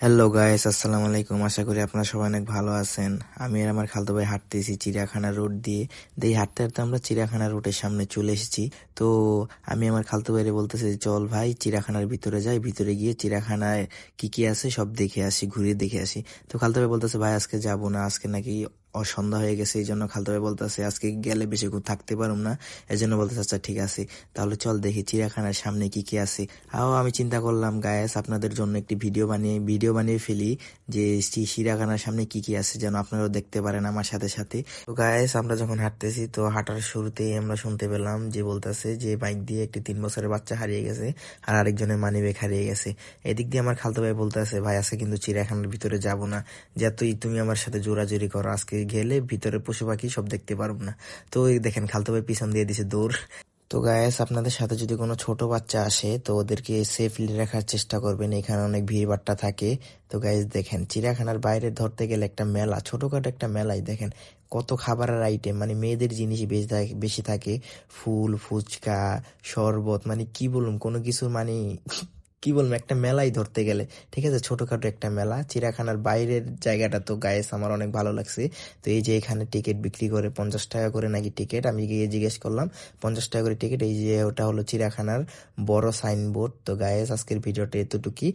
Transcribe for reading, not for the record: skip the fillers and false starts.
Hello guys, আসসালামু আলাইকুম। আশা করি আপনারা সবাই অনেক ভালো আছেন। আমি আর আমার খালাতো ভাই হাঁটতেছি চিড়িয়াখানা রোড দিয়ে। হাঁটতে হাঁটতে আমরা চিড়িয়াখানা রোডের সামনে চলে এসেছি। তো আমি আমার খালাতো ভাইরে বলতেছি যে, চল ভাই চিড়িয়াখানার ভিতরে যাই, ভিতরে গিয়ে চিড়িয়াখানায় কি কি আছে সব দেখে আসি, ঘুরে দেখে আসি। তো খালাতো ভাই বলতেছে, ভাই আজকে যাবো না, আজকে নাকি সন্ধ্যা হয়ে গেছে। এই জন্য খালাতো ভাই বলতেছে আজকে গেলে বেশিক্ষণ থাকতে পারুম না। এই জন্য বলতেছে আচ্ছা ঠিক আছে, তাহলে চল দেখি চিড়িয়াখানার সামনে কি কি আছে। আমি চিন্তা করলাম গায়েস আপনাদের জন্য একটি ভিডিও বানিয়ে ফেলি যে চিড়িয়াখানার সামনে কি কি আছে, যেন আপনারাও দেখতে পারেন আমার সাথে সাথে। তো গায়েস আমরা যখন হাঁটতেছি, তো হাঁটার শুরুতেই আমরা শুনতে পেলাম যে বলতেছে যে বাইক দিয়ে একটি 3 বছরের বাচ্চা হারিয়ে গেছে, আর আরেকজনের মানিব্যাগ হারিয়ে গেছে। এদিক দিয়ে আমার খালতো ভাই বলতেছে, ভাই আজকে কিন্তু চিড়িয়াখানার ভিতরে যাব না, যতই তুমি আমার সাথে জোরাজুরি করো, আজকে গেলে ভিতরে পশু পাখি সব দেখতে পারবো না। তো এই দেখেন খালতো ভাই পিছন দিয়ে দিছে দৌড়। তো গায়েস আপনাদের সাথে যদি কোনো ছোট বাচ্চা আসে, তো ওদেরকে সেফলি রাখার চেষ্টা করবেন, এখানে অনেক ভিড়ভাট্টা থাকে। তো গাইস দেখেন চিড়িয়াখানার বাইরে ধরতে গেলে একটা মেলা, ছোটখাটো একটা মেলায় দেখেন কত খাবারের আইটেম, মানে মেয়েদের জিনিসই বেশি থাকে। ফুল, ফুচকা, শরবত, মানে কি বলুন কোনো কিছু, মানে কি বলবো, একটা মেলাই ধরতে গেলে। ঠিক আছে, ছোটখাটো একটা মেলা। চিড়িয়াখানার বাইরের জায়গাটা তো গায়েস আমার অনেক ভালো লাগছে। তো এই যে এখানে টিকিট বিক্রি করে 50 টাকা করে নাকি টিকিট, আমি গিয়ে জিজ্ঞেস করলাম 50 টাকা করে টিকিট। এই যে ওটা হলো চিড়িয়াখানার বড় সাইনবোর্ড। তো গায়েস আজকের ভিডিওটা এতটুকুই।